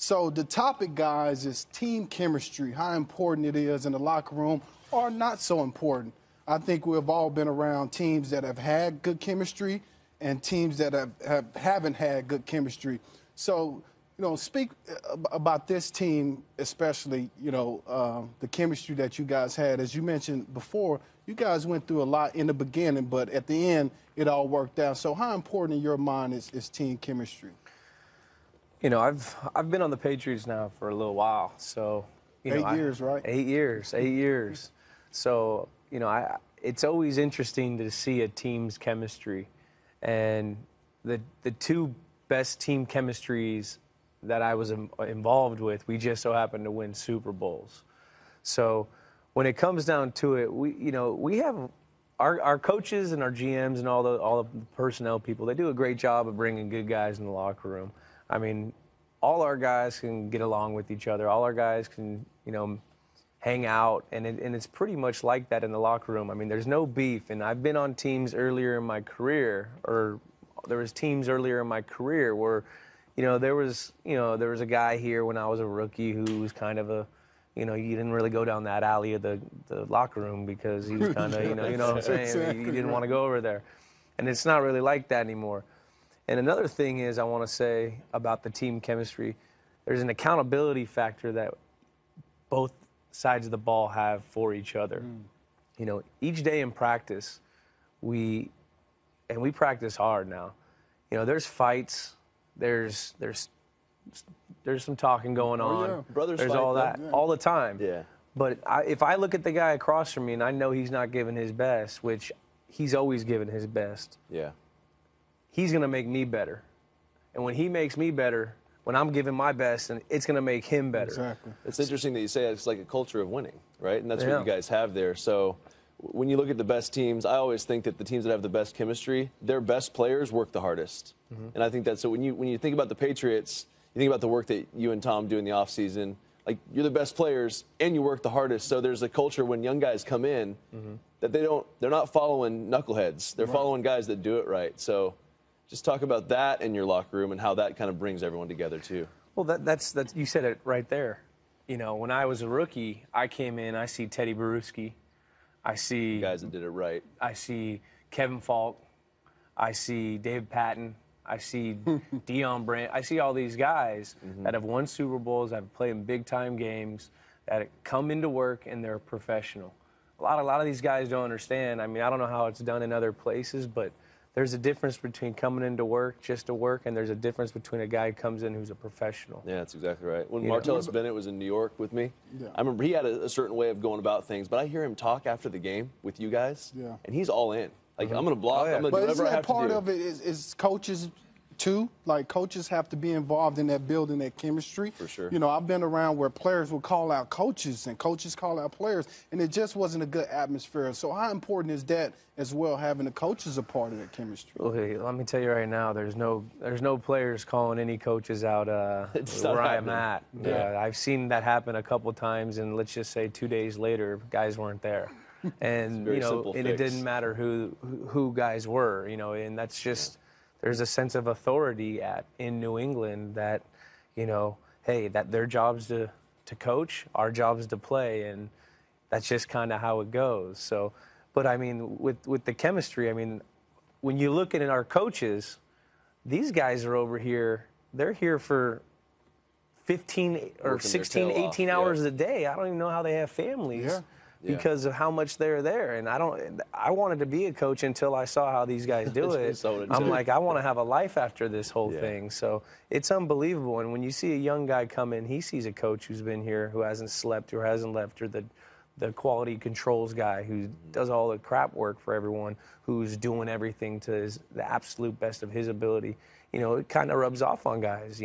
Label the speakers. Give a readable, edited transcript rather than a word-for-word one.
Speaker 1: So the topic, guys, is team chemistry, how important it is in the locker room or not so important. I think we've all been around teams that have had good chemistry and teams that haven't had good chemistry. So, speak about this team, especially, the chemistry that you guys had. As you mentioned before, you guys went through a lot in the beginning, but at the end, it all worked out. So how important in your mind is team chemistry?
Speaker 2: I've been on the Patriots now for a little while, so
Speaker 1: 8 years, right?
Speaker 2: 8 years, 8 years. So it's always interesting to see a team's chemistry, and the two best team chemistries that I was involved with, we just so happened to win Super Bowls. So when it comes down to it, we have our coaches and our GMs and all the personnel people. They do a great job of bringing good guys in the locker room. I mean, all our guys can get along with each other. All our guys can, hang out, and it's pretty much like that in the locker room. I mean, there's no beef, and I've been on teams earlier in my career, or there was teams earlier in my career where, there was a guy here when I was a rookie who was kind of you didn't really go down that alley of the locker room because he was kind of, you know what I'm saying?
Speaker 1: Exactly.
Speaker 2: You didn't want to go over there. And it's not really like that anymore. And another thing is I want to say about the team chemistry, there's an accountability factor that both sides of the ball have for each other. Each day in practice, we practice hard now. There's fights, there's some talking going on.
Speaker 3: Yeah. Brothers
Speaker 2: there's
Speaker 3: fight,
Speaker 2: all that all the time.
Speaker 3: Yeah.
Speaker 2: But if I look at the guy across from me and I know he's not giving his best, which he's always given his best.
Speaker 3: Yeah.
Speaker 2: He's going to make me better. And when he makes me better, when I'm giving my best, and it's going to make him better.
Speaker 1: Exactly.
Speaker 3: It's interesting that you say it's like a culture of winning, right? And that's what you guys have there. So when you look at the best teams, I always think that the teams that have the best chemistry, their best players work the hardest. And I think that's so when you think about the Patriots, you think about the work that you and Tom do in the offseason, like you're the best players and you work the hardest. So there's a culture when young guys come in that they're not following knuckleheads. They're following guys that do it right. So just talk about that in your locker room and how that kind of brings everyone together too.
Speaker 2: Well, that's you said it right there. When I was a rookie, I came in, I see Teddy Bruschi, I see
Speaker 3: guys that did it right.
Speaker 2: I see Kevin Falk, I see Dave Patton, I see Deion Brandt. I see all these guys that have won Super Bowls, that have played in big-time games, that come into work and they're professional. A lot of these guys don't understand. I mean, I don't know how it's done in other places, but there's a difference between coming into work just to work, and there's a difference between a guy who comes in who's a professional.
Speaker 3: Yeah, that's exactly right. When Martellus Bennett was in New York with me, I remember he had a certain way of going about things, but I hear him talk after the game with you guys, and he's all in. Like, I'm going to block, I'm going to do whatever I have to do.
Speaker 1: But isn't that part of it is coaches, too? Like, coaches have to be involved in that building, that chemistry.
Speaker 3: For sure.
Speaker 1: I've been around where players will call out coaches and coaches call out players, and it just wasn't a good atmosphere. So how important is that as well, having the coaches a part of that chemistry?
Speaker 2: Okay, let me tell you right now, there's no players calling any coaches out where I'm at. Yeah, I've seen that happen a couple times, and let's just say 2 days later, guys weren't there. And, and it didn't matter who guys were, and that's just there's a sense of authority in New England that, hey, that their job's to coach, our job's to play, and that's just kind of how it goes. So, but I mean, with the chemistry, I mean, when you look at our coaches, these guys are over here, they're here for 15 or 16, 18 hours a day. I don't even know how they have families. Because of how much they're there. And I wanted to be a coach until I saw how these guys do it. I'm like, I want to have a life after this whole thing. So it's unbelievable. And when you see a young guy come in, he sees a coach who's been here, who hasn't slept, who hasn't left, or the quality controls guy who does all the crap work for everyone, who's doing everything to the absolute best of his ability. It kind of rubs off on guys,